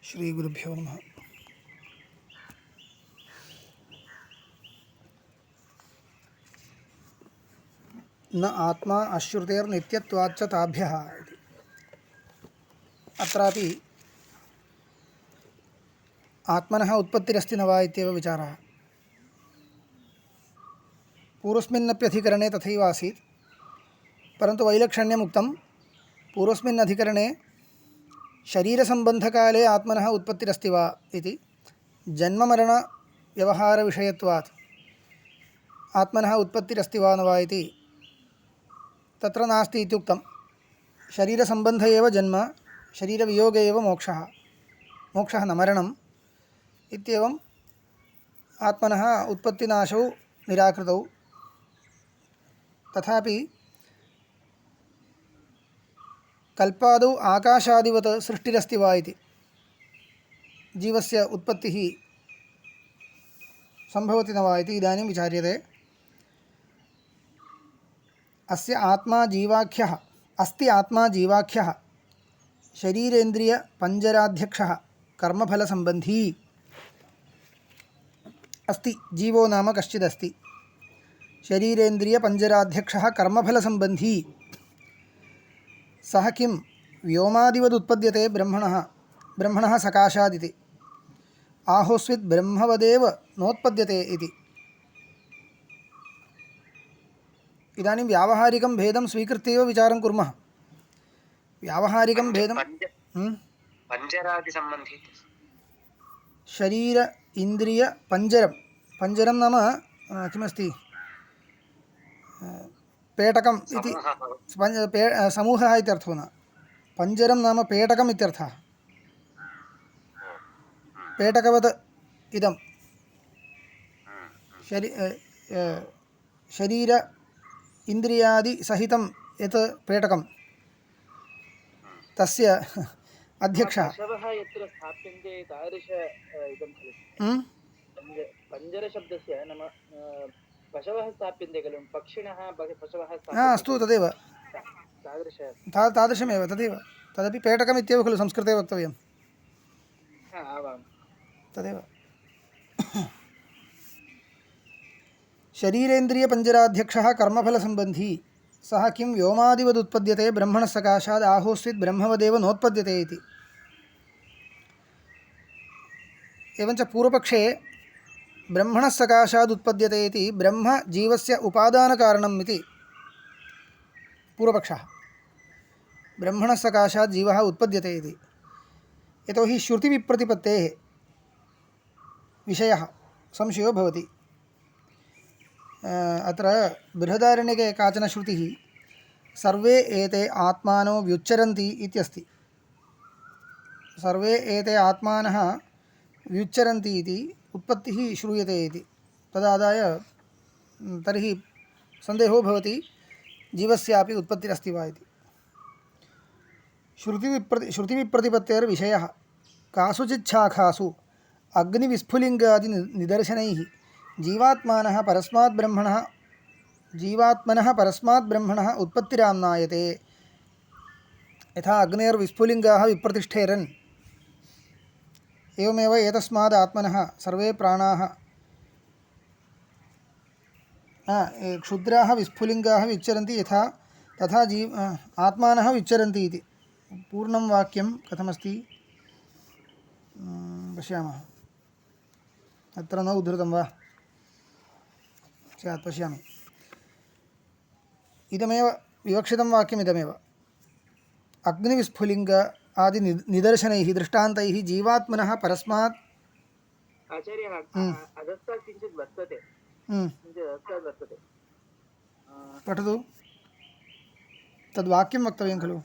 श्रीगुरुभ्यो नमः। न आत्मा अश्रुतेर्नित्यत्वाच्च ताभ्यः इति। अत्रापि आत्मनः उत्पत्तिरस्ति न वा इत्येव विचारः। पूर्वस्मिन्नप्यधिकरणे तथैव आसीत्, परन्तु वैलक्षण्यम् उक्तं। पूर्वस्मिन् अधिकरणे शरीरसम्बन्धकाले आत्मनः उत्पत्तिरस्ति वा इति, जन्ममरणव्यवहारविषयत्वात् आत्मनः उत्पत्तिरस्ति वा न वा इति तत्र नास्ति इत्युक्तं। शरीरसम्बन्ध एव जन्म, शरीरवियोग एव मोक्षः, मोक्षः न मरणम् इत्येवम् आत्मनः उत्पत्तिनाशौ निराकृतौ। तथापि कल्पादौ आकाशादिवत् सृष्टिरस्ति वा इति, जीवस्य उत्पत्तिः सम्भवति न वा इति इदानीं विचार्यते। अस्य आत्मा जीवाख्यः अस्ति, आत्मा जीवाख्यः शरीरेन्द्रियपञ्जराध्यक्षः कर्मफलसम्बन्धी अस्ति। जीवो नाम कश्चिदस्ति, शरीरेन्द्रियपञ्जराध्यक्षः कर्मफलसम्बन्धी। सः किं व्योमादिवदुत्पद्यते ब्रह्मणः सकाशादिति। आहोस्वित् ब्रह्मवदेव नोत्पद्यते इति। इदानीं व्यावहारिकं भेदं स्वीकृत्य एव विचारं कुर्मः। व्यावहारिकं भेदं पञ्जरादिसम्बन्धी शरीर इन्द्रिय पञ्जरं, पञ्जरं नाम किमस्ति, पेटकम् इति समूहः इत्यर्थो न। पञ्जरं नाम पेटकम् इत्यर्थः। पेटकवत् इदं शरीर इन्द्रियादिसहितं यत् पेटकं, तस्य अध्यक्षः। पशवः यत्र स्थाप्यन्ते तादृश इदं खलु पञ्जरशब्दस्य नाम पशवः स्थाप्यन्ते खलु, पक्षिणः पशवः अस्तु, तदेव तादृशमेव, तदेव तदपि पेटकम् इत्येव खलु संस्कृते वक्तव्यं। तदेव शरीरेन्द्रियपञ्जराध्यक्षः कर्मफलसम्बन्धी। सः किं व्योमादिवदुत्पद्यते ब्रह्मणः सकाशात् आहोस्वित् ब्रह्मवदेव नोत्पद्यते इति। एवञ्च पूर्वपक्षे ब्रह्मणः सकाशात् उत्पद्यते इति ब्रह्म जीवस्य उपादानकारणम् इति पूर्वपक्षः। ब्रह्मणः सकाशात् जीवः उत्पद्यते इति, यतोहि श्रुतिविप्रतिपत्तेः विषयः संशयो भवति। अत्र बृहदारण्यके काचन श्रुतिः सर्वे एते आत्मानो व्युच्चरन्ति इत्यस्ति। सर्वे एते आत्मानः व्युच्चरन्ति इति उत्पत्तिः श्रूयते इति। तदादाय तर्हि सन्देहो भवति जीवस्यापि उत्पत्तिरस्ति वा इति। श्रुतिविप्रतिपत्तेर्विषयः कासुचित् शाखासु अग्निविस्फुलिङ्गादिनिदर्शनैः जीवात्मनः परस्मात् ब्रह्मणः उत्पत्तिराम्नायते। यथा अग्नेर्विस्फुलिङ्गाः विप्रतिष्ठेरन्, एवमेव एतस्माद् आत्मनः सर्वे प्राणाः क्षुद्राः विस्फुलिङ्गाः विच्चरन्ति यथा, तथा आत्मानः विच्चरन्ति इति। पूर्णं वाक्यं कथमस्ति पश्यामः। अत्र न उद्धृतं वा स्यात्, पश्यामि। इदमेव विवक्षितं वाक्यमिदमेव। अग्निविस्फुलिङ्ग आदि निदर्शनैः दृष्टान्तैः जीवात्मनः परस्मात् आचार्यः अधस्तात् किञ्चित् वर्तते, पठतु। तद्वाक्यं वक्तव्यं खलु।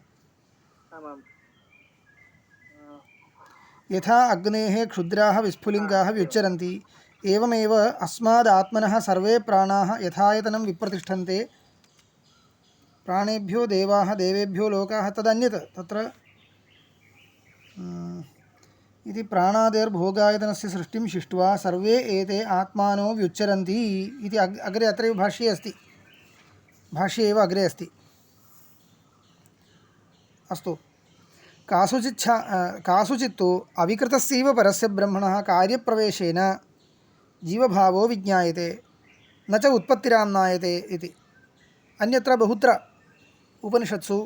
यथा अग्नेः क्षुद्राः विस्फुलिङ्गाः व्युच्चरन्ति, एवमेव अस्माद् आत्मनः सर्वे प्राणाः यथायतनं विप्रतिष्ठन्ते। प्राणेभ्यो देवाः, देवेभ्यो लोकाः तदन्यत् तत्र इति। प्राणादेर्भोगायतनस्य सृष्टिं शिष्ट्वा सर्वे एते आत्मानो व्युच्चरन्ति इति अग्रे अत्रैव भाष्ये अस्ति। भाष्ये एव अग्रे अस्ति। अस्तु, कासुचित्तु अविकृतस्यैव परस्य ब्रह्मणः कार्यप्रवेशेन जीवभावो विज्ञायते न च उत्पत्तिराम्नायते इति। अन्यत्र बहुत्र उपनिषत्सु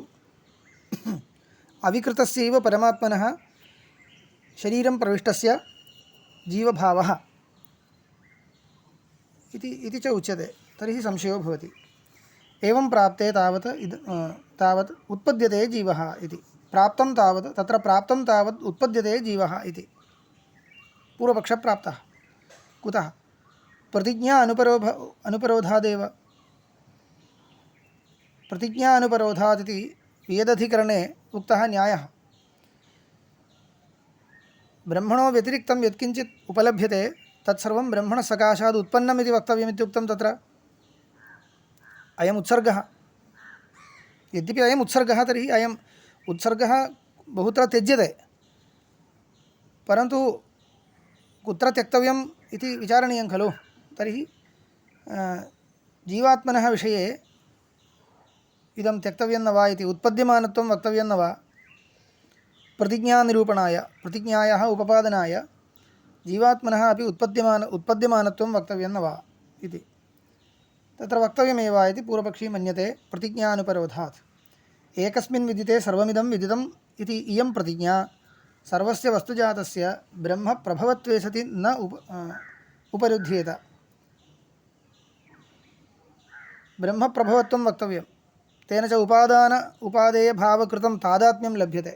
अविकृतस्यैव परमात्मनः शरीरं प्रविष्टस्य जीवभावः इति च उच्यते। तर्हि संशयो भवति। एवं प्राप्ते तावत् उत्पद्यते जीवः इति। प्राप्तं तावत् तत्र प्राप्तं तावत् उत्पद्यते जीवः इति पूर्वपक्षः प्राप्तः। कुतः? प्रतिज्ञा अनुपरोधादेव। प्रतिज्ञा अनुपरोधात् इति वेदधिकरणे उक्तः न्यायः। ब्रह्मणो व्यतिरिक्तं यत्किञ्चित् उपलभ्यते तत्सर्वं ब्रह्मणसकाशात् उत्पन्नम् इति वक्तव्यमित्युक्तं। तत्र अयम् उत्सर्गः। यद्यपि अयम् उत्सर्गः, तर्हि अयम् उत्सर्गः बहुत्र त्यज्यते, परन्तु कुत्र त्यक्तव्यम् इति विचारणीयं खलु। तर्हि जीवात्मनः विषये इदं त्यक्तव्यं न वा इति उत्पद्यमानत्वं वक्तव्यं न वा? प्रतिज्ञानिरूपणाय, प्रतिज्ञायाः उपपादनाय जीवात्मनः अपि उत्पद्यमानत्वं वक्तव्यं न वा इति तत्र वक्तव्यमेव इति पूर्वपक्षी मन्यते प्रतिज्ञानुपरोधात्। एकस्मिन् विदिते सर्वमिदं विदितम् इति इयं प्रतिज्ञा सर्वस्य वस्तुजातस्य ब्रह्म प्रभवत्वे सति न उपरुध्येत। ब्रह्मप्रभवत्वं वक्तव्यं, तेन च उपादेयभावकृतं तादात्म्यं लभ्यते,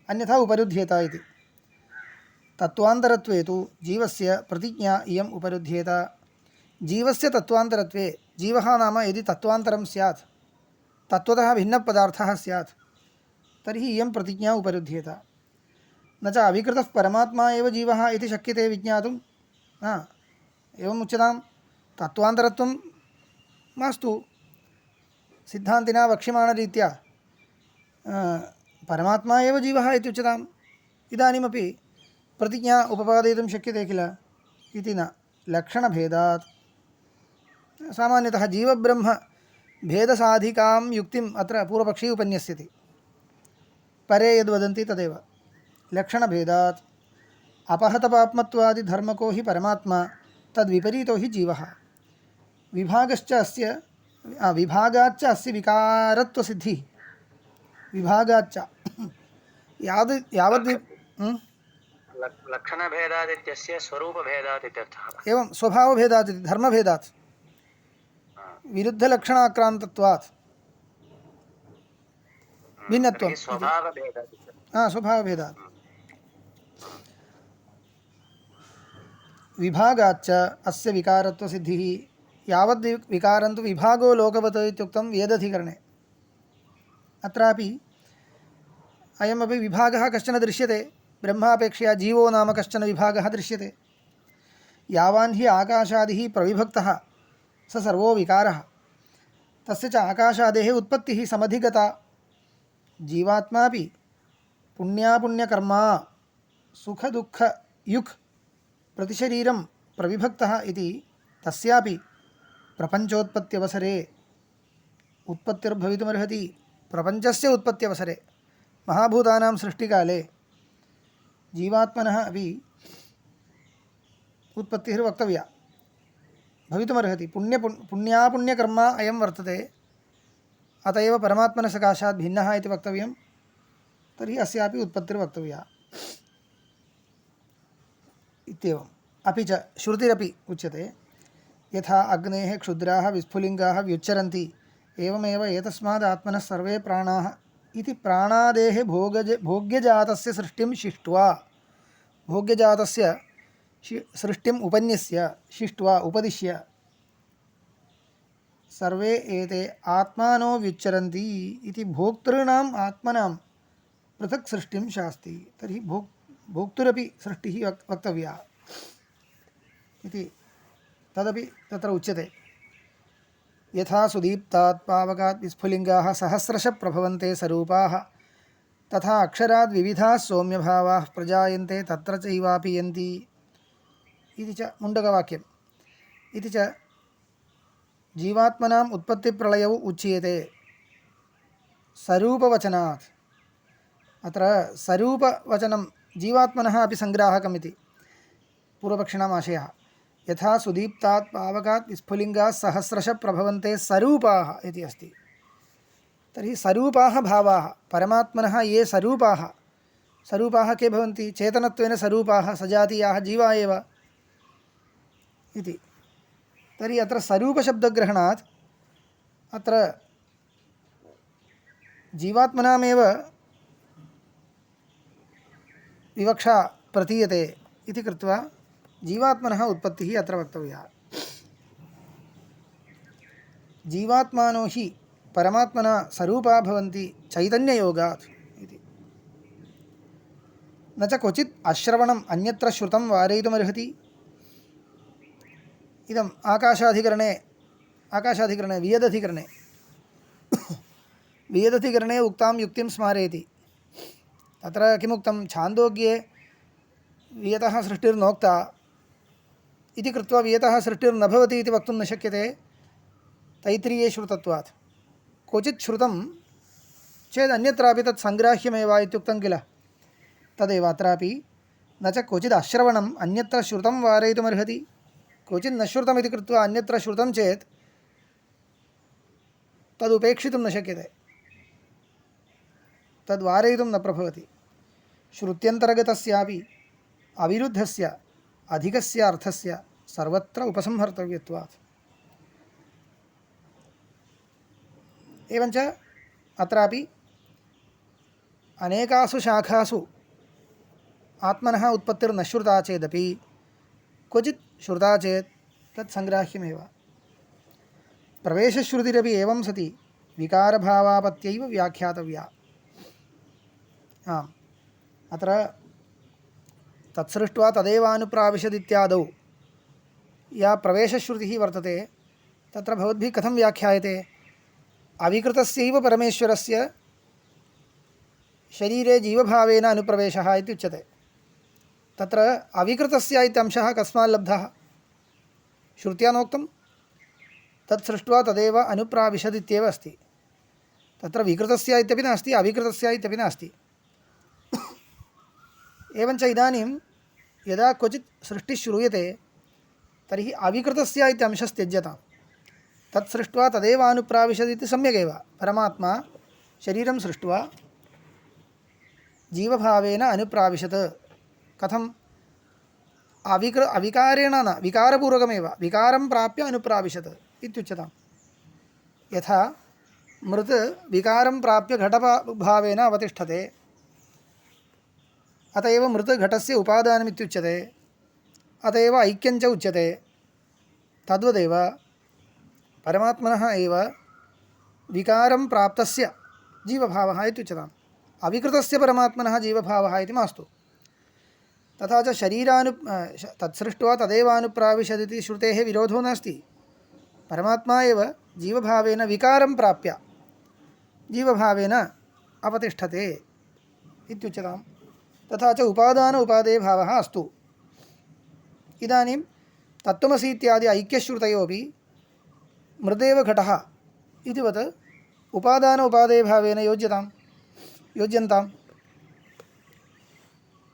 अन्यथा उपरुध्येत इति। तत्त्वान्तरत्वे तु जीवस्य प्रतिज्ञा इयम् उपरुध्येत। जीवस्य तत्त्वान्तरत्वे, जीवः नाम यदि तत्त्वान्तरं स्यात्, तत्त्वतः भिन्नपदार्थः स्यात्, तर्हि इयं प्रतिज्ञा उपरुध्येत। न च अविकृतः परमात्मा एव जीवः इति शक्यते विज्ञातुं। एवम् उच्यतां। तत्त्वान्तरत्वं मास्तु, सिद्धान्तिना वक्ष्यमाणरीत्या परमात्मा एव जीवः इति उच्यताम्। इदानीमपि प्रतिज्ञा उपपादयितुं शक्यते किल इति न। लक्षणभेदात् सामान्यतः जीवब्रह्म भेदसाधिकां युक्तिम् अत्र पूर्वपक्षी उपन्यस्यति। परे यद्वदन्ति तदेव। लक्षणभेदात् अपहतपाप्मत्वादिधर्मको हि परमात्मा तद्विपरीतो हि जीवः। विभागाच्च अस्य विकारत्वसिद्धिः। विभागाच्च यावद् लक्षणभेदात् इत्यस्य स्वरूपभेदात् इत्यर्थः। एवं स्वभावभेदात् इति धर्मभेदात् विरुद्धलक्षणाक्रान्तत्वात् भिन्नत्वं स्वभावभेदात्। विभागाच्च अस्य विकारत्वसिद्धिः। यावद् विकारं तु विभागो लोकवत् इत्युक्तं वेदधिकरणे। अत्रापि अयमपि विभागः कश्चन दृश्यते। ब्रह्मापेक्षया जीवो नाम कश्चन विभागः दृश्यते। यावान् हि आकाशादिः प्रविभक्तः स सर्वो विकारः। तस्य च आकाशादेः उत्पत्तिः समधिगता। जीवात्मापि पुण्यापुण्यकर्मा सुखदुःखयुक् प्रतिशरीरं प्रविभक्तः इति तस्यापि प्रपञ्चोत्पत्त्यवसरे उत्पत्तिर्भवितुमर्हति। प्रपञ्चस्य उत्पत्त्यवसरे महाभूतानां सृष्टिकाले जीवात्मनः अपि उत्पत्तिः वक्तव्या भवितुमर्हति। पुण्यापुण्यकर्मा अयं वर्तते, अत एव परमात्मनसकाशात् भिन्नः इति वक्तव्यं। तर्हि अस्यापि उत्पत्तिर्वक्तव्या इत्येवम्। अपि च श्रुतिरपि उच्यते, यथा अग्नेः क्षुद्राः विस्फुलिङ्गाः व्युच्चरन्ति एवमेव एतस्माद् आत्मनः सर्वे प्राणाः इति प्राणादेः भोग्यजातस्य सृष्टिं शिष्ट्वा, भोग्यजातस्य सृष्टिम् उपन्यस्य शिष्ट्वा उपदिश्य सर्वे एते आत्मानो व्युच्चरन्ति इति भोक्तॄणाम् आत्मनां पृथक् सृष्टिं शास्ति। तर्हि भोक्तुरपि सृष्टिः वक्तव्या इति तदपि तत्र उच्यते। यथा सुदीप्तात् पावकात् विस्फुलिङ्गाः सहस्रशः प्रभवन्ते सरूपाः तथा अक्षराद् विविधाः सौम्यभावाः प्रजायन्ते तत्र चैवापि यन्ति इति च मुण्डकवाक्यम्। इति च जीवात्मनाम् उत्पत्तिप्रलयौ उच्येते सरूपवचनात्। अत्र स्वरूपवचनं जीवात्मनः अपि सङ्ग्राहकमिति पूर्वपक्षिणाम् आशयः। यथा सुदीप्तात् पावकात् विस्फुलिङ्गात् सहस्रशः प्रभवन्ते स्वरूपाः इति अस्ति। तर्हि स्वरूपाः भावाः परमात्मनः ये स्वरूपाः के भवन्ति? चेतनत्वेन स्वरूपाः सजातीयाः जीवा एव इति। तर्हि अत्र स्वरूपशब्दग्रहणात् अत्र जीवात्मनामेव विवक्षा प्रतीयते इति कृत्वा जीवात्मनः उत्पत्तिः अत्र वक्तव्या। जीवात्मानो हि परमात्मना स्वरूपा भवन्ति चैतन्ययोगात् इति। न च क्वचित् अश्रवणम् अन्यत्र श्रुतं वारयितुमर्हति। इदम् आकाशाधिकरणे वियदधिकरणे उक्तां युक्तिं स्मारयति। तत्र किमुक्तं? छान्दोग्ये वियतः सृष्टिर्नोक्ता इति कृत्वा वियतः सृष्टिर्न भवति इति वक्तुं न शक्यते तैत्तिरीये श्रुतत्वात्। क्वचित् श्रुतं चेत् अन्यत्रापि तत् सङ्ग्राह्यमेव इत्युक्तं किल, तदेव अत्रापि न च क्वचित् अश्रवणम् अन्यत्र श्रुतं वारयितुमर्हति। क्वचित् न श्रुतमिति कृत्वा अन्यत्र श्रुतं चेत् तदुपेक्षितुं न शक्यते, तद्वारयितुं न प्रभवति। श्रुत्यन्तर्गतस्यापि अविरुद्धस्य अधिकस्य अर्थस्य सर्वत्र उपसंहर्तव्यत्वात्। एवञ्च अत्रापि अनेकासु शाखासु आत्मनः उत्पत्तिर्न श्रुता चेदपि क्वचित् श्रुता चेत् तत् सङ्ग्राह्यमेव। प्रवेशश्रुतिरपि एवं सति विकारभावापत्यैव व्याख्यातव्या। आम्, अत्र तत्सृष्ट्वा तदेवानुप्राविशदित्यादौ या प्रवेशश्रुतिः वर्तते तत्र भवद्भिः कथं व्याख्यायते? अविकृतस्यैव परमेश्वरस्य शरीरे जीवभावेन अनुप्रवेशः इत्युच्यते। तत्र अविकृतस्य इत्यंशः कस्मात् लब्धः? श्रुत्या नोक्तं तत्सृष्ट्वा तदेव अनुप्राविशदित्येव अस्ति। तत्र विकृतस्य इत्यपि नास्ति, अविकृतस्य इत्यपि नास्ति। एवञ्च इदानीं यदा क्वचित् सृष्टिः श्रूयते तर्हि अविकृतस्य इत्यंशस्त्यज्यताम्। तत्सृष्ट्वा तदेवानुप्राविशदिति सम्यगेव। परमात्मा शरीरं सृष्ट्वा जीवभावेन अनुप्राविशत्। कथम्? अविकारेण न, विकारपूर्वकमेव विकारं प्राप्य अनुप्राविशत् इत्युच्यताम्। यथा मृत् विकारं प्राप्य घटभावेन अवतिष्ठते, अत एव मृत् घटस्य उपादानमित्युच्यते, अत एव ऐक्यञ्च उच्यते। तद्वदेव परमात्मनः एव विकारं प्राप्तस्य जीवभावः इत्युच्यताम्। अविकृतस्य परमात्मनः जीवभावः इति मास्तु। तथा च तत्सृष्ट्वा तदेवानुप्राविशदिति श्रुतेः विरोधो नास्ति। परमात्मा एव जीवभावेन विकारं प्राप्य जीवभावेन अपतिष्ठते इत्युच्यताम्। तथा च उपादान उपादेय भावः अस्तु। इदानीं तत्त्वमसि इत्यादि ऐक्यश्रुतयोपि मृदेव घटः इतिवत् उपादान उपादेय भावेन योज्यन्ताम्।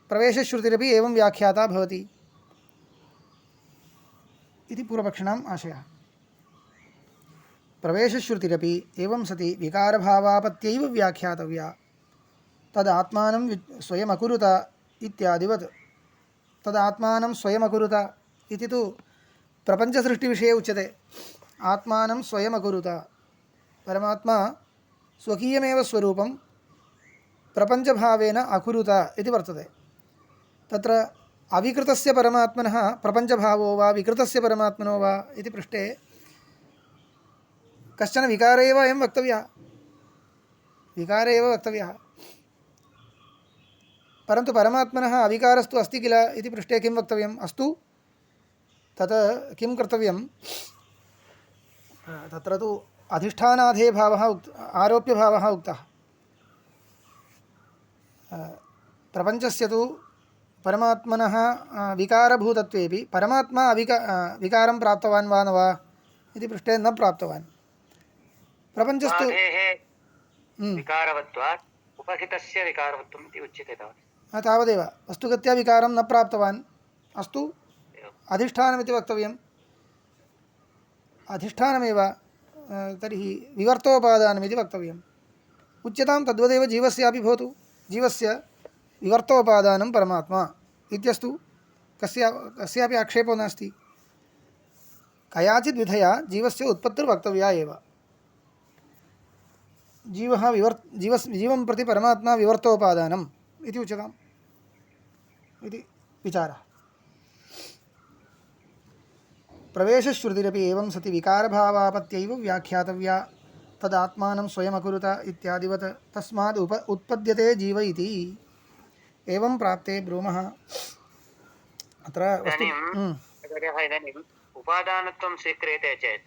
प्रवेशश्रुतिरपि एवं व्याख्याता भवति इति पूर्वपक्षिणाम् आशयः। प्रवेशश्रुतिरपि एवं सति विकारभावापत्यैव व्याख्यातव्या। तदात्मानं स्वयमकुरुत इत्यादिवत्। तदात्मानं स्वयमकुरुत इति तु प्रपञ्चसृष्टिविषये उच्यते। आत्मानं स्वयमकुरुत, परमात्मा स्वकीयमेव स्वरूपं प्रपञ्चभावेन अकुरुत इति वर्तते। तत्र अविकृतस्य परमात्मनः प्रपञ्चभावो वा विकृतस्य परमात्मनो वा इति पृष्टे कश्चन विकार एव अयं वक्तव्यः, परन्तु परमात्मनः अविकारस्तु अस्ति किल इति पृष्टे किं वक्तव्यम्? अस्तु, तत् किं कर्तव्यं? तत्र तु अधिष्ठानाधेय भावः आरोप्य भावः उक्तः। प्रपञ्चस्य तु परमात्मनः विकारभूतत्वेपि परमात्मा विकारं प्राप्तवान् वा न वा इति पृष्टे न प्राप्तवान्। प्रपञ्चस्तु विकारवत्वात् उपहितस्य विकारवत्वम् इति उच्यते तावत्। तावदेव वस्तुगत्या विकारं न प्राप्तवान् अस्तु अधिष्ठानमिति वक्तव्यम् अधिष्ठानमेव तर्हि विवर्तोपादानमिति वक्तव्यम् उच्यतां तद्वदेव जीवस्यापि भवतु जीवस्य विवर्तोपादानं परमात्मा इत्यस्तु कस्यापि आक्षेपो नास्ति कयाचित् विधया जीवस्य उत्पत्तिर्वक्तव्या एव जीवं प्रति परमात्मा विवर्तोपादानम् इति उच्यताम् इति विचारः प्रवेशश्रुतिरपि एवं सति विकारभावापत्यैव व्याख्यातव्या तदात्मानं स्वयमकुरुत इत्यादिवत् तस्माद् उत्पद्यते जीव इति एवं प्राप्ते ब्रूमः अत्र इदानीम् उपादानत्वं स्वीक्रियते चेत्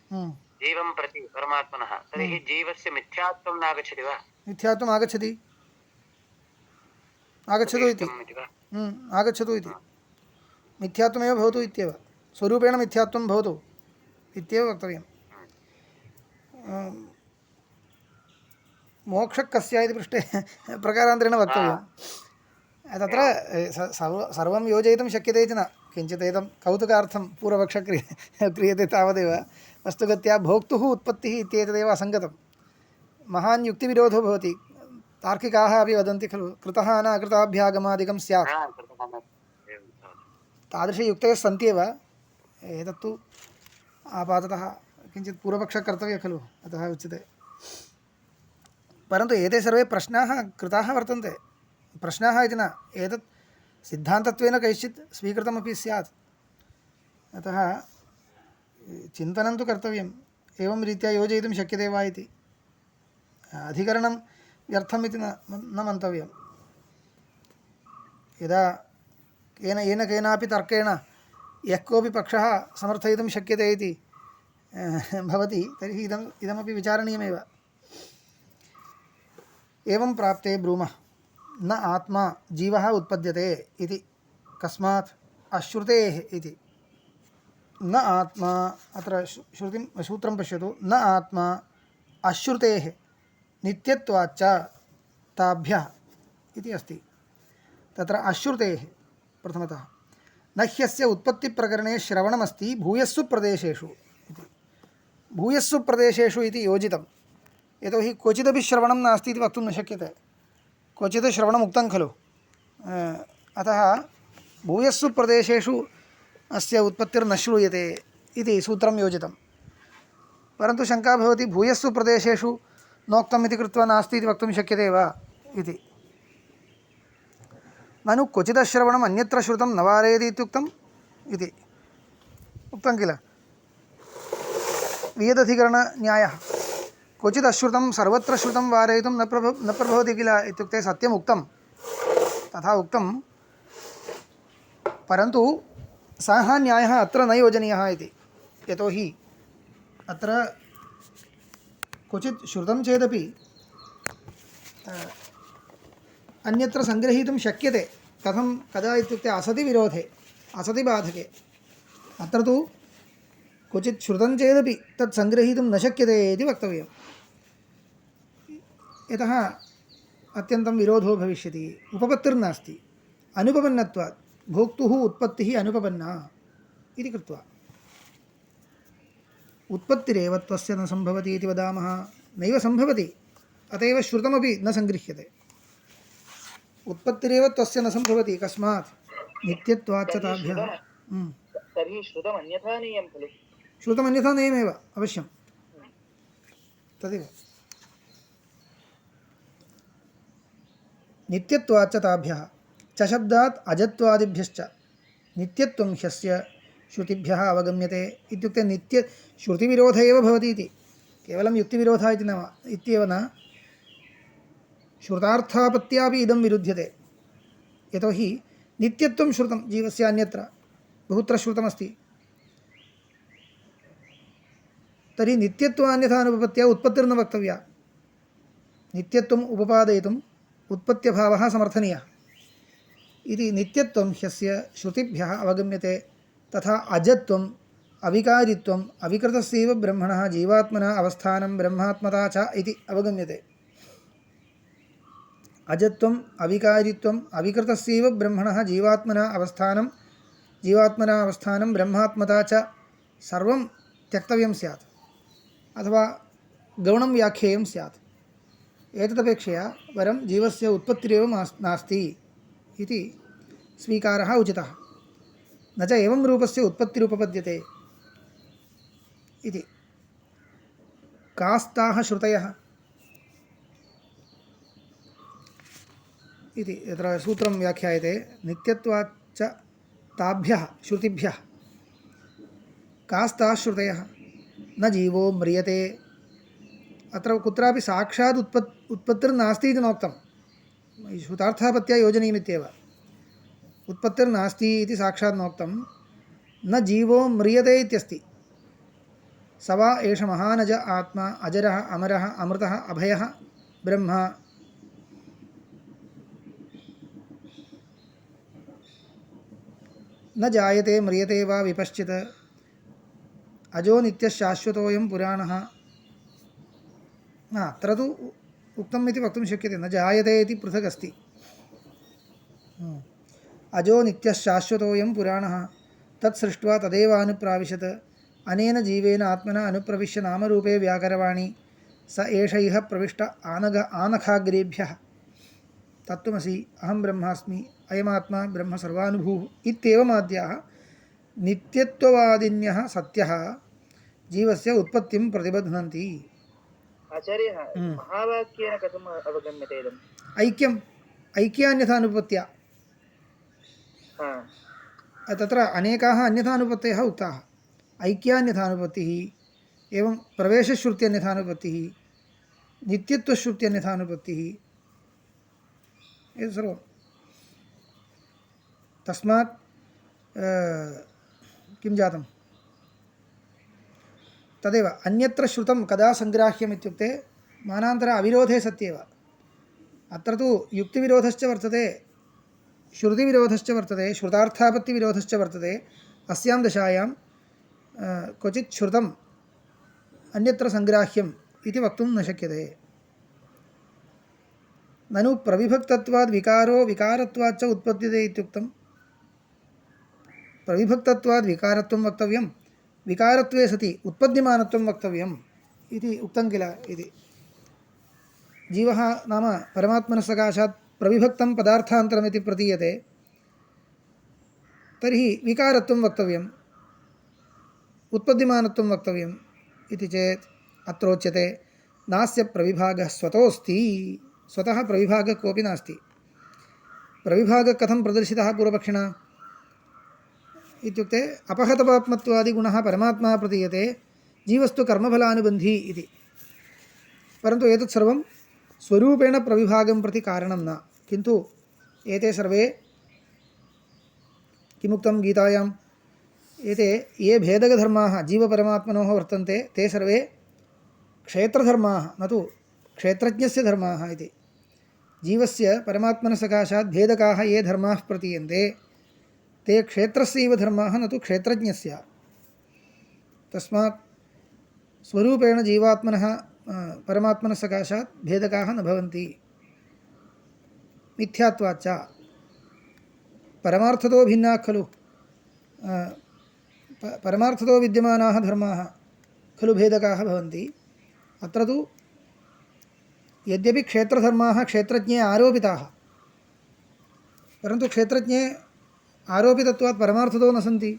जीवं प्रति परमात्मनः तर्हि जीवस्य मिथ्यात्वं नागच्छति वा? मिथ्यात्वम् आगच्छति आगच्छतु इति आगच्छतु इति मिथ्यात्वमेव भवतु इत्येव स्वरूपेण मिथ्यात्वं भवतु इत्येव वक्तव्यं मोक्षः कस्य इति पृष्टे प्रकारान्तरेण वक्तव्यं तत्र सर्वं योजयितुं शक्यते इति न किञ्चित् एतं कौतुकार्थं पूर्वपक्षः क्रियते तावदेव वस्तुगत्या भोक्तुः उत्पत्तिः इत्येतदेव असङ्गतं महान् युक्तिविरोधो भवति तार्किकाः अपि वदन्ति खलु कृतः न अकृताभ्यागमादिकं स्यात् तादृशयुक्तयः सन्त्येव एतत्तु आपाततः किञ्चित् पूर्वपक्षः कर्तव्यः खलु अतः उच्यते परन्तु एते सर्वे प्रश्नाः कृताः वर्तन्ते प्रश्नाः इति न एतत् सिद्धान्तत्वेन कैश्चित् स्वीकृतमपि स्यात् अतः चिन्तनं तु कर्तव्यम् एवं रीत्या योजयितुं शक्यते वा इति अधिकरणं व्यर्थम् इति न मन्तव्यं यदा येन केनापि तर्केण यः कोऽपि पक्षः समर्थयितुं शक्यते इति भवति तर्हि इदमपि विचारणीयमेव एवं प्राप्ते ब्रूमः न आत्मा जीवः उत्पद्यते इति कस्मात् अश्रुतेः इति न आत्मा अत्र श्रुतिं सूत्रं पश्यतु न आत्मा अश्रुतेः नित्यत्वाच्च ताभ्यः इति अस्ति तत्र अश्रुतेः प्रथमतः न ह्यस्य उत्पत्तिप्रकरणे श्रवणमस्ति भूयस्सु प्रदेशेषु इति भूयस्सु प्रदेशेषु इति योजितं यतोहि क्वचिदपि श्रवणं नास्ति इति वक्तुं न शक्यते क्वचित् श्रवणम् उक्तं खलु अतः भूयस्सु प्रदेशेषु अस्य उत्पत्तिर्न श्रूयते इति सूत्रं योजितं परन्तु शङ्का भवति भूयस्सु प्रदेशेषु नोक्तम् इति कृत्वा नास्ति इति वक्तुं शक्यते वा इति ननु क्वचिदश्रवणम् अन्यत्र श्रुतं न वारयति इत्युक्तम् इति उक्तं किल वियदधिकरणन्यायः क्वचिदश्रुतं सर्वत्र श्रुतं वारयितुं न प्रभवति किल इत्युक्ते सत्यम् उक्तं तथा उक्तं परन्तु सः न्यायः अत्र न योजनीयः इति यतोहि अत्र क्वचित् श्रुतं चेदपि अन्यत्र सङ्गृहीतुं शक्यते कथं कदा इत्युक्ते असति विरोधे असति बाधके अत्र तु क्वचित् श्रुतं चेदपि तत् सङ्गृहीतुं न शक्यते इति वक्तव्यं यतः अत्यन्तं विरोधो भविष्यति उपपत्तिर्नास्ति अनुपपन्नत्वात् भोक्तुः उत्पत्तिः अनुपपन्ना इति कृत्वा उत्पत्तिरेव त्वस्य न सम्भवति इति वदामः नैव सम्भवति अत एव श्रुतमपि न सङ्गृह्यते उत्पत्तिरेव त्वस्य न सम्भवति कस्मात् नित्यत्वात् च ताभ्यः तर्हि श्रुतम् अन्यथा नेयं खलु श्रुतमन्यथा नेयमेव अवश्यं तदेव नित्यत्वात् च ताभ्यः च शब्दात् अजत्वादिभ्यश्च नित्यत्वं ह्यस्य श्रुतिभ्यः अवगम्यते इत्युक्ते नित्य श्रुतिविरोधः एव भवति इति केवलं युक्तिविरोधः इति न इत्येव न श्रुतार्थापत्यापि इदं विरुध्यते यतोहि नित्यत्वं श्रुतं जीवस्य अन्यत्र बहुत्र श्रुतमस्ति तर्हि नित्यत्वान्यथा अनुपपत्या उत्पत्तिर्न वक्तव्या नित्यत्वम् उपपादयितुम् उत्पत्त्यभावः समर्थनीयः इति नित्यत्वं ह्यस्य श्रुतिभ्यः अवगम्यते तथा अजत्वम् अविकारित्वम् अविकृतस्यैव ब्रह्मणः जीवात्मना अवस्थानं ब्रह्मात्मता च इति अवगम्यते अजत्वम् अविकारित्वम् अविकृतस्यैव ब्रह्मणः जीवात्मना अवस्थानं ब्रह्मात्मता च सर्वं त्यक्तव्यं स्यात् अथवा गौणं व्याख्येयं स्यात्। एतदपेक्षया वरं जीवस्य उत्पत्तिरेव नास्ति इति स्वीकारः उचितः। न च एवं रूपस्य उत्पत्तिरुपपद्यते इति। कास्ताः श्रुतयः इति यत्र सूत्रं व्याख्यायते। नित्यत्वाच्च ताभ्यः श्रुतिभ्यः कास्ताः श्रुतयः न जीवो म्रियते। अत्र कुत्रापि साक्षात् उत्पत्तिर्नास्ति इति नोक्तं। श्रुतार्थापत्या योजनीयमित्येव। उत्पत्तिर्नास्ति इति साक्षात् नोक्तं। न जीवो म्रियते इत्यस्ति। स वा एष महानज आत्मा अजरः अमरः अमृतः अभयः ब्रह्म। न जायते म्रियते वा विपश्चित् अजो नित्यशाश्वतोऽयं पुराणः। अत्र तु उक्तम् इति वक्तुं शक्यते। न जायते इति पृथक् अस्ति। अजो नित्यशाश्वतोऽयं पुराणः तत् सृष्ट्वा तदेव अनुप्राविशत् अनेन जीवेन आत्मना अनुप्रविश्य नामरूपे व्याकरवाणी स एष इह प्रविष्ट आनखाग्रेभ्यः तत्त्वमसि अहं ब्रह्मास्मि अयमात्मा ब्रह्म सर्वानुभूः इत्येवमाद्याः नित्यत्ववादिन्यः सत्यः जीवस्य उत्पत्तिं प्रतिबध्नन्ति। आचार्यः महावाक्येन कथम् अवगम्यते इदम्? ऐक्यान्यथानुपत्त्या। तत्र अनेकाः अन्यथानुपत्तयः उक्ताः। ऐक्यान्यथानुपत्तिः, एवं प्रवेशश्रुत्यन्यथानुपत्तिः, नित्यत्वश्रुत्यन्यथानुपत्तिः, एतत् सर्वं। तस्मात् किं जातं तदेव अन्यत्र श्रुतं कदा सङ्ग्राह्यम् इत्युक्ते मानान्तर अविरोधे सत्येव। अत्र तु युक्तिविरोधश्च वर्तते, श्रुतिविरोधश्च वर्तते, श्रुतार्थापत्तिविरोधश्च वर्तते। अस्यां दशायां क्वचित् श्रुतम् अन्यत्र सङ्ग्राह्यम् इति वक्तुं न शक्यते। ननु प्रविभक्तत्वाद् विकारो विकारत्वाच्च उत्पद्यते इत्युक्तं। प्रविभक्तत्वाद् विकारत्वं वक्तव्यं, विकारत्वे सति उत्पद्यमानत्वं वक्तव्यम् इति उक्तं किल इति। जीवः नाम परमात्मनः सकाशात् प्रविभक्तं पदार्थान्तरमिति प्रतीयते, तर्हि विकारत्वं वक्तव्यम्, उत्पद्यमानत्वं वक्तव्यम् इति चेत् अत्रोच्यते नास्य प्रविभागः स्वतोऽस्ति। स्वतः प्रविभागः कोऽपि नास्ति। प्रविभागः कथं प्रदर्शितः पूर्वपक्षिणा इत्युक्ते अपहतपात्मत्वादिगुणः परमात्मा प्रतीयते, जीवस्तु कर्मफलानुबन्धी इति। परन्तु एतत् सर्वं स्वरूपेण प्रविभागं प्रति कारणं न। किन्तु एते सर्वे किमुक्तं गीतायाम्, एते ये भेदकधर्माः जीवपरमात्मनोः वर्तन्ते ते सर्वे क्षेत्रधर्माः न तु क्षेत्रज्ञस्य धर्माः इति। जीवस्य परमात्मनः सकाशात् भेदकाः ये धर्माः प्रतीयन्ते ते क्षेत्रस्यैव धर्माः न तु क्षेत्रज्ञस्य। तस्मात् स्वरूपेण जीवात्मनः परमात्मनः सकाशात् भेदकाः न भवन्ति। मिथ्यात्वाच्च परमार्थतो भिन्नाः खलु, परमार्थतो विद्यमानाः धर्माः खलु भेदकाः भवन्ति। अत्र तु यद्यपि क्षेत्रधर्माः क्षेत्रज्ञे आरोपिताः, परन्तु क्षेत्रज्ञे आरोपितत्वात् परमार्थतो न सन्ति।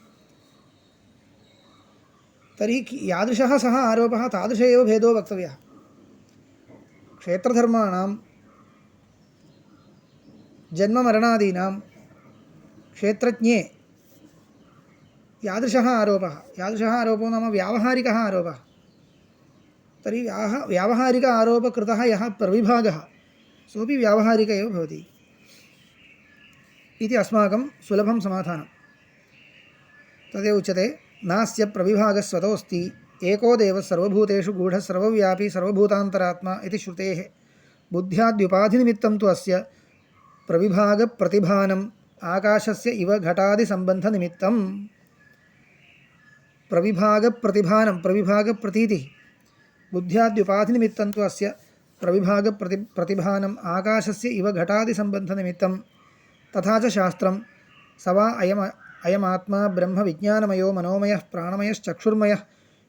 तर्हि यादृशः सः आरोपः तादृश एव भेदो वक्तव्यः। क्षेत्रधर्माणां जन्ममरणादीनां क्षेत्रज्ञे यादृशः आरोपो नाम व्यावहारिकः आरोपः, तर्हि व्यावहारिक आरोपकृतः यः प्रविभागः सोऽपि व्यावहारिक एव भवति इति अस्माकं सुलभं समाधानं। तदेव उच्यते नास्य प्रविभागः स्वतोऽस्ति एको देवः सर्वभूतेषु गूढः सर्वव्यापी सर्वभूतान्तरात्मा इति श्रुतेः बुद्ध्याद्युपाधिनिमित्तं तु अस्य प्रविभागप्रतिभानम् आकाशस्य इव घटादिसम्बन्धनिमित्तं। प्रविभागप्रतिभानं प्रविभागप्रतीतिः बुद्ध्याद्युपाधिनिमित्तं तु अस्य प्रतिभानम् आकाशस्य इव घटादिसम्बन्धनिमित्तं तथा च शास्त्रं स वा अयमात्मा ब्रह्म विज्ञानमयो मनोमयः प्राणमयश्चक्षुर्मयः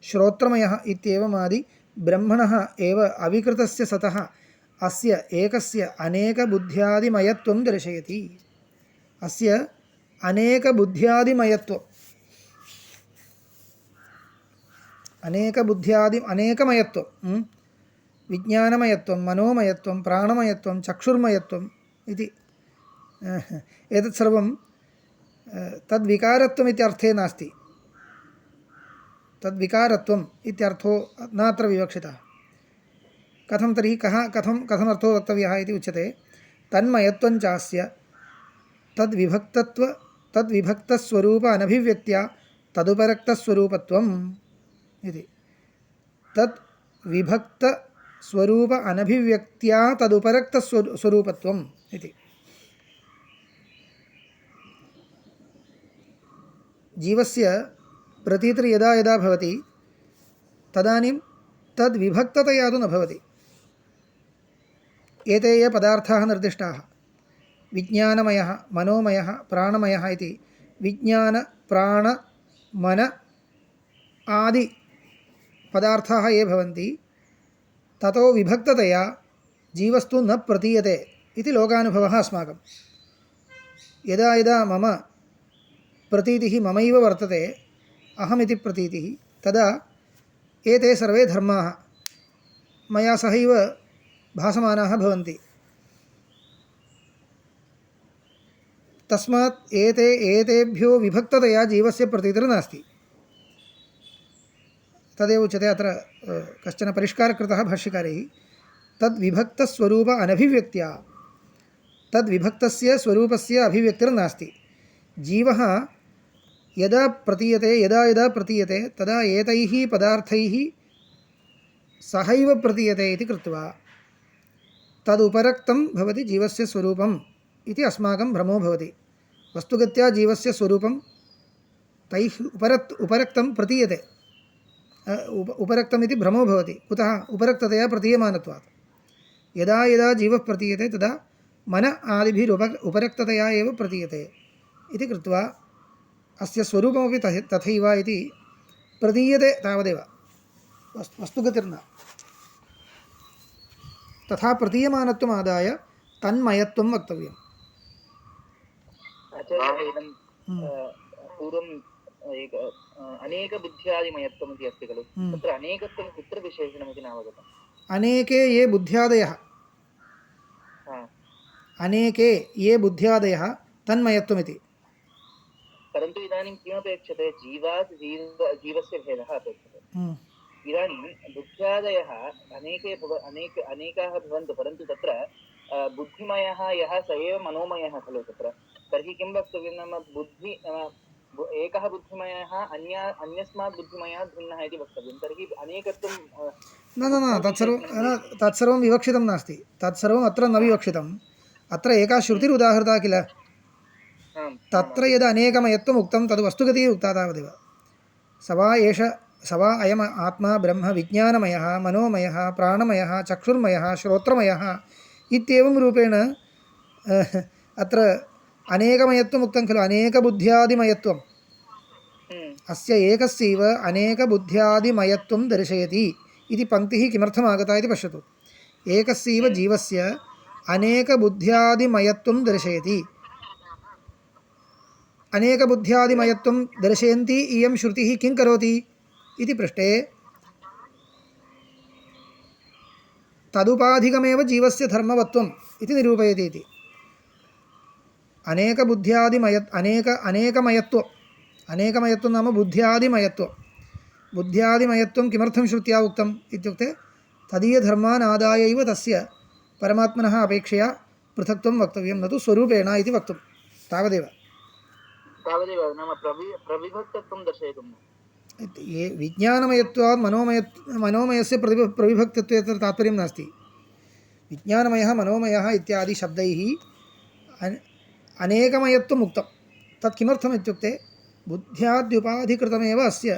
श्रोत्रमयः इत्येवमादि ब्रह्मणः एव अविकृतस्य सतः अस्य एकस्य अनेकबुद्ध्यादिमयत्वं दर्शयति। अस्य अनेकबुद्ध्यादिमयत्वं अनेकमयत्वं विज्ञानमयत्वं मनोमयत्वं प्राणमयत्वं चक्षुर्मयत्वम् इति एतत् सर्वं तद्विकारत्वम् इत्यर्थे नास्ति। तद्विकारत्वम् इत्यर्थो नात्र विवक्षितः। कथं तर्हि कथमर्थो वक्तव्यः इति उच्यते। तन्मयत्वं चास्य तद्विभक्तस्वरूप अनभिव्यक्त्या तदुपरक्तस्वरूपत्वम् इति। तद्विभक्तस्वरूप अनभिव्यक्त्या तदुपरक्तस्वरूपत्वम् इति। जीवस्य प्रतीतिर् यदा यदा भवति तदानीं तद्विभक्ततया तु न भवति। एते ये पदार्थाः निर्दिष्टाः विज्ञानमयः मनोमयः प्राणमयः इति विज्ञान प्राण मन आदि पदार्थाः ये भवन्ति ततो विभक्ततया जीवस्तु न प्रतीयते इति लोकानुभवः अस्माकं। यदा यदा मम प्रतीतिः ममैव वर्तते अहमिति प्रतीतिः तदा एते सर्वे धर्माः मया सहैव भासमानाः भवन्ति। तस्मात् एतेभ्यो विभक्ततया जीवस्य प्रतीतिर्नास्ति। तदेव उच्यते अत्र कश्चन परिष्कारः कृतः भाष्यकारैः। तद्विभक्तस्वरूप अनभिव्यक्त्या तद्विभक्तस्य स्वरूपस्य अभिव्यक्तिर्नास्ति। जीवः यदा यदा प्रतीयते तदा एतैः पदार्थैः सहैव प्रतीयते इति कृत्वा तदुपरक्तं भवति जीवस्य स्वरूपम् इति अस्माकं भ्रमो भवति। वस्तुगत्या जीवस्य स्वरूपं तैः उपरक्तं प्रतीयते। उपरक्तमिति भ्रमो भवति। कुतः? उपरक्ततया प्रतीयमानत्वात्। यदा यदा जीवः प्रतीयते तदा मन आदिभिरुपरक्ततया एव प्रतीयते इति कृत्वा अस्य स्वरूपमपि तथैव इति प्रतीयते तावदेव, वस्तुगतिर्न। तथा प्रतीयमानत्वम् आदाय तन्मयत्वं वक्तव्यम्। पूर्वं अनेकबुद्ध्यादिमयत्वम् इति अस्ति खलु, तत्र अनेकत्वं कुत्र विशेषणमिति नावगतम्। अनेके ये बुद्ध्यादयः अनेके ये बुद्ध्यादयः तन्मयत्वमिति। परन्तु इदानीं किमपेक्षते? जीवस्य भेदः अपेक्षते। इदानीं बुद्ध्यादयः अनेकाः भवन्तु, परन्तु तत्र बुद्धिमयः यः स एव मनोमयः खलु तत्र। तर्हि किं वक्तव्यं नाम एकः बुद्धिमयः अन्यस्मात् बुद्धिमयात् भिन्नः इति वक्तव्यं। तर्हि अनेकत्वं न तत्सर्वं विवक्षितं नास्ति। तत्सर्वम् अत्र न विवक्षितम्। अत्र एका श्रुतिरुदाहृता किल। तत्र यद् अनेकमयत्वम् उक्तं तद् वस्तुगतिः उक्ता तावदेव। स वा अयम् आत्मा ब्रह्म विज्ञानमयः मनोमयः प्राणमयः चक्षुर्मयः श्रोत्रमयः इत्येवं रूपेण अत्र अनेकमयत्वम् उक्तं खलु। अनेकबुद्ध्यादिमयत्वम् अस्य एकस्यैव अनेकबुद्ध्यादिमयत्वं दर्शयति इति पङ्क्तिः किमर्थम् आगता इति पश्यतु। एकस्यैव जीवस्य अनेकबुद्ध्यादिमयत्वं दर्शयति। अनेकबुद्ध्यादिमयत्वं दर्शयन्ती इयं श्रुतिः किं करोति इति पृष्टे तदुपाधिकमेव जीवस्य धर्मवत्वम् इति निरूपयति इति। अनेकमयत्वं नाम बुद्ध्यादिमयत्वं किमर्थं श्रुत्या उक्तम् इत्युक्ते तदीयधर्मान् आदाय एव तस्य परमात्मनः अपेक्षया पृथक्त्वं वक्तव्यं, न तु स्वरूपेण इति वक्तुं। तावदेव नाम प्रविभक्तत्वं दर्शयितुं। ये विज्ञानमयत्वात् मनोमयस्य प्रविभक्तत्वे तत्र तात्पर्यं नास्ति। विज्ञानमयः मनोमयः इत्यादि शब्दैः अनेकमयत्वम् उक्तं। तत् किमर्थम् इत्युक्ते बुद्ध्याद्युपाधिकृतमेव अस्य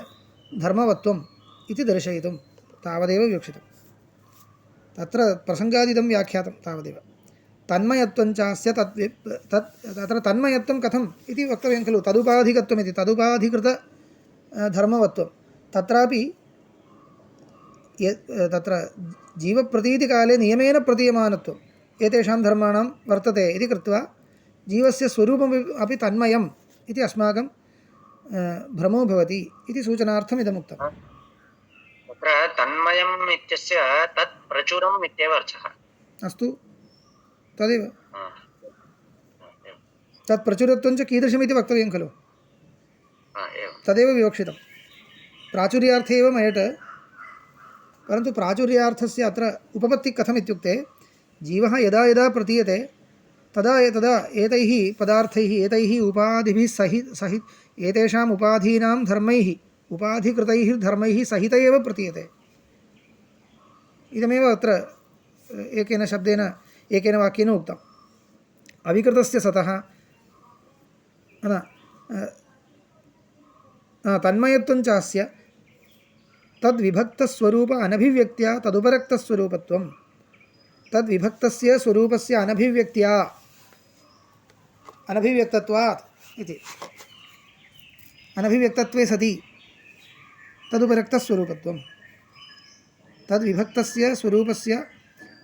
धर्मवत्वम् इति दर्शयितुं तावदेव विवक्षितम्। तत्र प्रसङ्गादिदं व्याख्यातं तावदेव तन्मयत्वं चास्य तत्र तन्मयत्वं कथम् इति वक्तव्यं खलु तदुपाधिकत्वमिति तदुपाधिकृत धर्मवत्वं तत्रापि तत्र जीवप्रतीतिकाले नियमेन प्रतीयमानत्वम् एतेषां धर्माणां वर्तते इति कृत्वा जीवस्य स्वरूपम् अपि तन्मयम् इति अस्माकं भ्रमो भवति इति सूचनार्थम् इदम् उक्तम् तत्र तन्मयम् इत्यस्य तत् प्रचुरम् इत्येव अर्थः अस्तु तदेव तत् प्रचुरत्वं च कीदृशमिति वक्तव्यं खलु तदेव विवक्षितं प्राचुर्यार्थे एव मयट परन्तु प्राचुर्यार्थस्य अत्र उपपत्तिः कथम् इत्युक्ते जीवः यदा यदा प्रतीयते तदा तदा एतैः पदार्थैः एतैः उपाधिभिः सहित एतेषाम् उपाधीनां धर्मैः उपाधिकृतैः धर्मैः सहित एव प्रतीयते इदमेव अत्र एकेन शब्देन एकेन वाक्येन उक्तम् अविकृतस्य सतः तन्मयत्वं चास्य तद्विभक्तस्वरूप अनभिव्यक्त्या तदुपरक्तस्वरूपत्वं तद्विभक्तस्य स्वरूपस्य अनभिव्यक्त्या अनभिव्यक्तत्वात् इति अनभिव्यक्तत्वे सति तदुपरक्तस्वरूपत्वं तद्विभक्तस्य स्वरूपस्य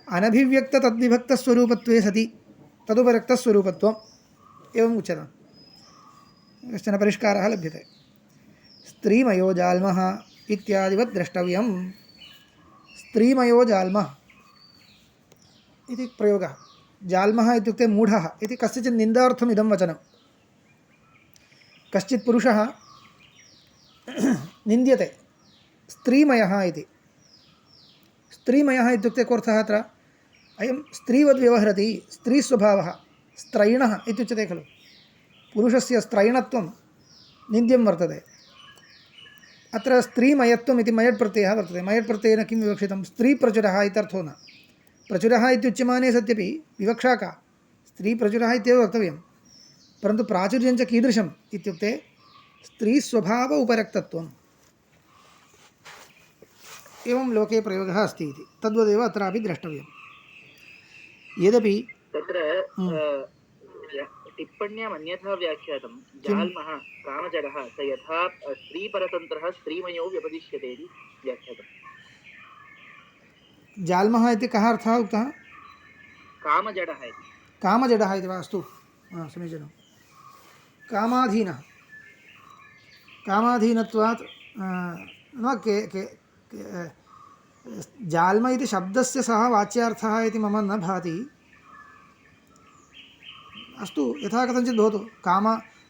अनभिव्यक्ततद्विभक्तस्वरूपत्वे सति तदुपरक्तस्वरूपत्वम् एवम् उच्यते कश्चन परिष्कारः लभ्यते स्त्रीमयो जाल्मः इत्यादिवत् द्रष्टव्यं स्त्रीमयो जाल्मः इति प्रयोगः जाल्मः इत्युक्ते मूढः इति कस्यचित् निन्दार्थम् इदं वचनं कश्चित् पुरुषः निन्द्यते स्त्रीमयः इति स्त्रीमयः इत्युक्ते कोऽर्थः अत्र अयं स्त्रीवद् व्यवहरति स्त्रीस्वभावः स्त्रैणः इत्युच्यते खलु पुरुषस्य स्त्रैणत्वं निन्द्यं वर्तते अत्र स्त्रीमयत्वम् इति मयट् प्रत्ययः वर्तते मयट् प्रत्ययेन किं विवक्षितं स्त्रीप्रचुरः इत्यर्थो न प्रचुरः इत्युच्यमाने सत्यपि विवक्षा का स्त्रीप्रचुरः इत्येव वक्तव्यं परन्तु प्राचुर्यं च कीदृशम् इत्युक्ते स्त्रीस्वभाव उपरक्तत्वम् एवं लोके प्रयोगः अस्ति इति तद्वदेव अत्रापि द्रष्टव्यं यदपि तत्र टिप्पण्याम् अन्यथा व्याख्यातं जाल्मः कामजडः स यथा स्त्रीपरतन्त्रः स्त्रीमयो व्यपदिश्यते इति व्याख्यातम् जाल्मः इति कः अर्थः उक्तः कामजडः इति कामजडः इति वा अस्तु समीचीनं कामाधीनः कामाधीनत्वात् न के जाल्म इति शब्दस्य सः वाच्यार्थः इति मम न भाति अस्तु यथा कथञ्चित् भवतु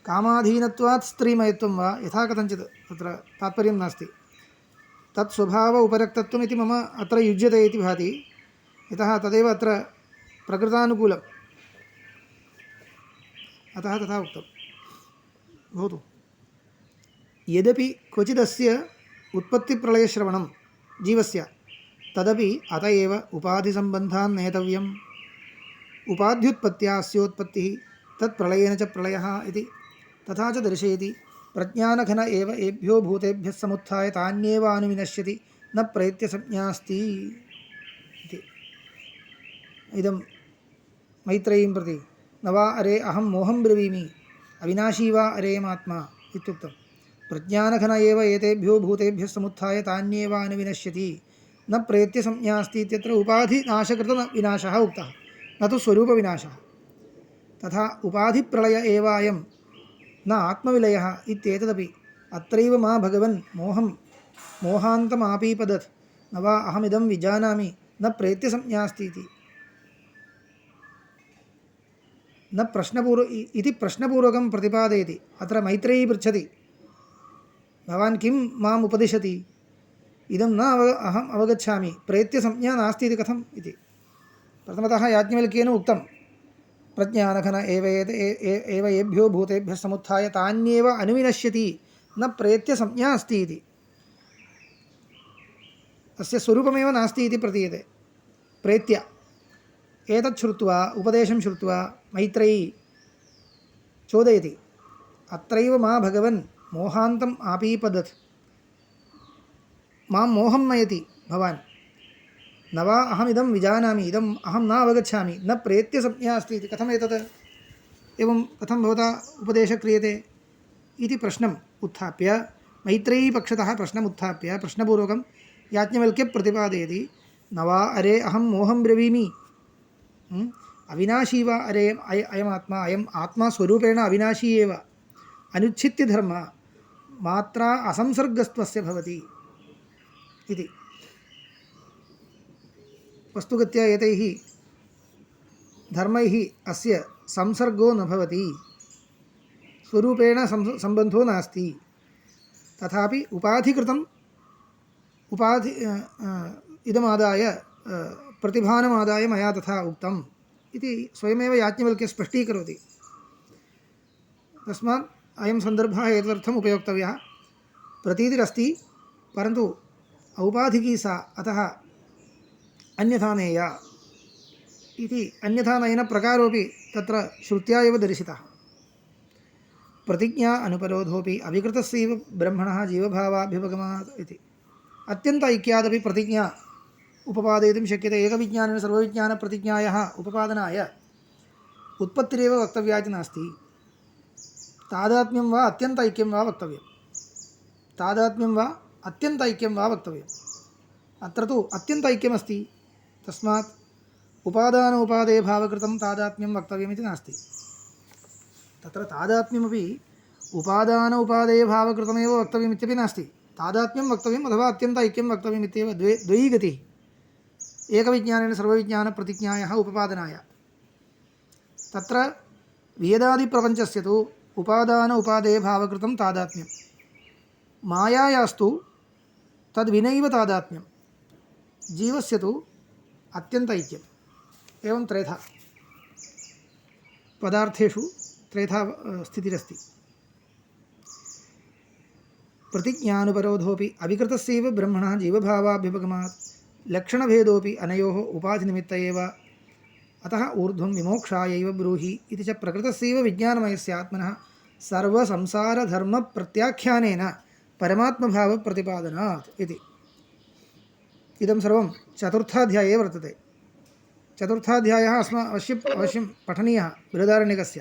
कामाधीनत्वात् स्त्रीमयत्वं वा यथा कथञ्चित् तत्र तात्पर्यं नास्ति तत् स्वभाव उपरक्तत्वम् इति मम अत्र युज्यते इति भाति यतः तदेव अत्र प्रकृतानुकूलम् अतः तथा उक्तं भवतु यदपि क्वचिदस्य उत्पत्तिप्रलयश्रवणं जीवस्य तदपि अत एव उपाधिसम्बन्धान् नेतव्यम् उपाध्युत्पत्त्या अस्योत्पत्तिः तत्प्रलयेन च प्रलयः इति तथा च दर्शयति प्रज्ञानघन एव एभ्यो भूतेभ्यः समुत्थाय तान्येव अनुविनश्यति न प्रैत्यसंज्ञास्ति इति इदं मैत्रेयीं प्रति न वा अरे अहं मोहं ब्रवीमि अविनाशी वा अरेयमात्मा इत्युक्तं प्रज्ञानघन एव एतेभ्यो भूतेभ्यः समुत्थाय तान्येव अनुविनश्यति न प्रैत्यसंज्ञास्ति इत्यत्र उपाधिनाशकृत विनाशः उक्तः न तु स्वरूपविनाशः तथा उपाधिप्रलय एव अयं न आत्मविलयः इत्येतदपि अत्रैव मा भगवन् मोहान्तमापीपदत् न वा अहमिदं विजानामि न प्रैत्यसंज्ञास्ति इति न प्रश्नपूर्वकं प्रतिपादयति अत्र मैत्रेयी पृच्छति भवान् किं माम् उपदिशति इदं न अहम् अवगच्छामि प्रैत्यसंज्ञा नास्ति इति कथम् इति प्रथमतः याज्ञवल्क्येन उक्तं प्रज्ञानघन एव एभ्यो भूतेभ्यः समुत्थाय तान्येव अनुविनश्यति न प्रैत्यसंज्ञा अस्ति इति अस्य स्वरूपमेव नास्ति इति प्रतीयते प्रेत्य एतत् श्रुत्वा उपदेशं श्रुत्वा मैत्रेयी चोदयति अत्रैव मा भगवन् मोहान्तम् आपीपदत् मां मोहं नयति भवान् न वा अहमिदं विजानामि इदम् अहं न अवगच्छामि न प्रेत्यसंज्ञा अस्ति इति कथम् एतत् एवं कथं भवता उपदेशः क्रियते इति प्रश्नम् उत्थाप्य मैत्रेयीपक्षतः प्रश्नम् उत्थाप्य प्रश्नपूर्वकं याज्ञवल्क्यः प्रतिपादयति न वा अरे अहं मोहं ब्रवीमि अविनाशी वा अरे अयमात्मा अयम् आत्मा स्वरूपेण अविनाशी एव अनुच्छित्य धर्म मात्रा असंसर्गस्त्वस्य भवति इति वस्तुगत्या एतैः धर्मैः अस्य संसर्गो न भवति स्वरूपेण सम्बन्धो नास्ति तथापि उपाधिकृतम् उपाधि इदमादाय प्रतिभानमादाय मया तथा उक्तम् इति स्वयमेव याज्ञवल्क्यः स्पष्टीकरोति तस्मात् अयं सन्दर्भः एतदर्थम् उपयोक्तव्यः प्रतीतिरस्ति परन्तु औपाधिकी सा अतः अन्यथा नेया इति अन्यथा नयनप्रकारोऽपि तत्र श्रुत्या एव दर्शितः प्रतिज्ञा अनुपरोधोऽपि अविकृतस्यैव ब्रह्मणः जीवभावाभ्युपगमात् इति अत्यन्त ऐक्यादपि प्रतिज्ञा उपपादयितुं शक्यते एकविज्ञानेन सर्वविज्ञानप्रतिज्ञायाः उपपादनाय उत्पत्तिरेव वक्तव्या इति नास्ति तादात्म्यं वा अत्यन्त ऐक्यं वा वक्तव्यं तादात्म्यं वा अत्यन्त ऐक्यं वा वक्तव्यम् अत्र तु अत्यन्त ऐक्यमस्ति तस्मात् उपादानोपादेयभावकृतं तादात्म्यं वक्तव्यमिति नास्ति तत्र तादात्म्यमपि उपादान उपादेयभावकृतमेव वक्तव्यमित्यपि नास्ति तादात्म्यं वक्तव्यम् अथवा अत्यन्त ऐक्यं वक्तव्यमित्येव द्वयी गतिः एकविज्ञानेन सर्वविज्ञानप्रतिज्ञायाः उपपादनाय तत्र वेदादिप्रपञ्चस्य तु उपादान उपादेयभावकृतं तादात्म्यं मायायास्तु तद्विनैव तादात्म्यं जीवस्य तु अत्यन्त ऐक्यम् एवं त्रेधा पदार्थेषु त्रेधा स्थितिरस्ति प्रतिज्ञानुपरोधोऽपि अविकृतस्यैव ब्रह्मणः जीवभावाभ्युपगमात् लक्षणभेदोऽपि अनयोः उपाधिनिमित्त एव अतः ऊर्ध्वं विमोक्षायैव ब्रूहि इति च प्रकृतस्यैव विज्ञानमयस्य आत्मनः सर्वसंसारधर्मप्रत्याख्यानेन परमात्मभावप्रतिपादनात् इति इदं सर्वं चतुर्थाध्याये वर्तते चतुर्थाध्यायः अवश्यं पठनीयः बृहदारण्यकस्य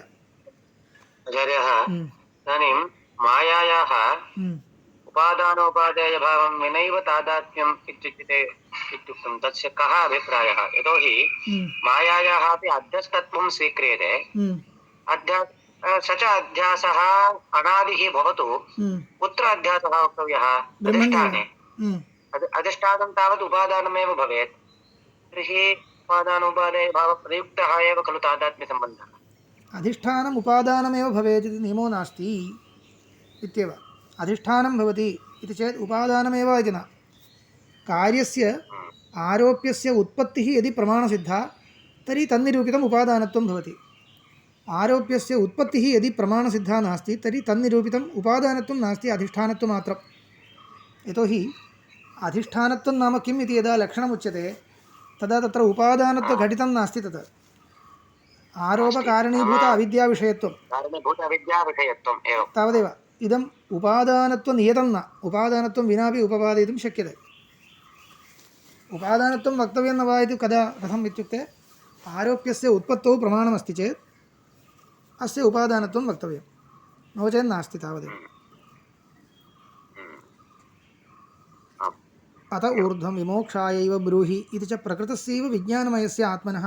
आचार्यः इदानीं मायायाः उपादानोपादेयभावं विनैव तादात्म्यम् इत्युच्यते इत्युक्तं तस्य कः अभिप्रायः यतोहि मायायाः अपि अध्यस्तत्वं स्वीक्रियते स च अध्यासः अनादिः भवतु कुत्र अध्यासः वक्तव्यः अधिष्ठाने अधिष्ठानं तावत् उपादानमेव भवेत् तर्हि उपादानोपादेयभावप्रयुक्तः एव खलु तादात्म्यसम्बन्धः अधिष्ठानम् उपादानमेव भवेत् इति नियमो नास्ति इत्येव अधिष्ठानं भवति इति चेत् उपादानमेव इति न कार्यस्य आरोप्यस्य उत्पत्तिः यदि प्रमाणसिद्धा तर्हि तन्निरूपितम् उपादानत्वं भवति आरोप्यस्य उत्पत्तिः यदि प्रमाणसिद्धा नास्ति तर्हि तन्निरूपितम् उपादानत्वं नास्ति अधिष्ठानत्वमात्रं यतोहि अधिष्ठानत्वं नाम किम् इति यदा लक्षणमुच्यते तदा तत्र उपादानत्वघटितं नास्ति तत् आरोपकारणीभूत अविद्याविषयत्वं तावदेव इदम् उपादानत्वनियतं न उपादानत्वं विनापि उपपादयितुं शक्यते उपादानत्वं वक्तव्यं न वा इति कथम् इत्युक्ते आरोप्यस्य उत्पत्तौ प्रमाणमस्ति चेत् अस्य उपादानत्वं वक्तव्यं नो चेत् नास्ति तावदेव अत ऊर्ध्वं विमोक्षायैव ब्रूहि इति च प्रकृतस्यैव विज्ञानमयस्य आत्मनः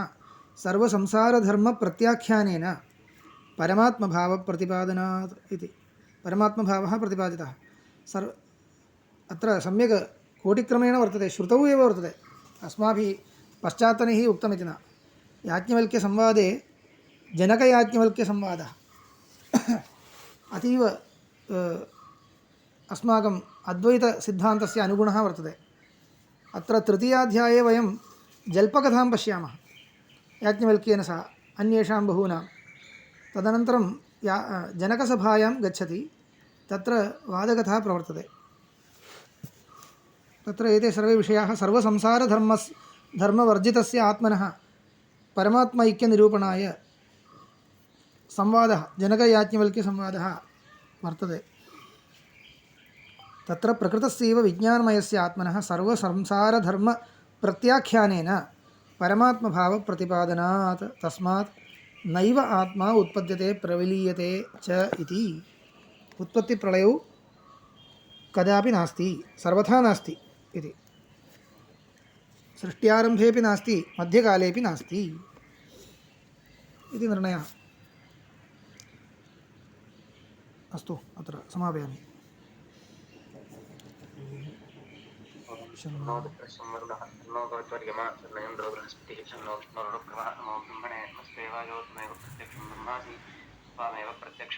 सर्वसंसारधर्मप्रत्याख्यानेन परमात्मभावप्रतिपादनात् इति परमात्मभावः प्रतिपादितः अत्र सम्यक् कोटिक्रमेण वर्तते श्रुतौ एव वर्तते अस्माभिः पश्चात्तनैः उक्तमिति न याज्ञवल्क्यसंवादे जनकयाज्ञवल्क्यसंवादः अतीव अस्माकम् अद्वैतसिद्धान्तस्य अनुगुणः वर्तते अत्र तृतीयाध्याये वयं जल्पकथां पश्यामः याज्ञवल्क्येन सह अन्येषां बहूनां तदनन्तरं जनकसभायां गच्छति तत्र वादकथा प्रवर्तते तत्र एते सर्वे विषयाः सर्वसंसारधर्मवर्जितस्य आत्मनः परमात्मैक्यनिरूपणाय संवादः जनकयाज्ञवल्क्यसंवादः वर्तते तत्र प्रकृतस्यैव विज्ञानमयस्य आत्मनः सर्वसंसारधर्म प्रत्याख्यानेन परमात्मभावप्रतिपादनात् तस्मात् नैव आत्मा उत्पद्यते प्रविलीयते च इति उत्पत्तिप्रलयौ कदापि नास्ति सर्वथा नास्ति इति सृष्ट्यारम्भेपि नास्ति मध्यकालेपि नास्ति इति निर्णयः अस्तु अत्र समापयामि शन्नो संवरुणः शन्नो भवत्वर्यमा शन्नयन्द्रो बृहस्पतिः शन्नो विष्णुरुक्रमः नमो ब्रह्मणे नमस्ते वायोत्मेव प्रत्यक्षं ब्रह्मासि त्वामेव प्रत्यक्षं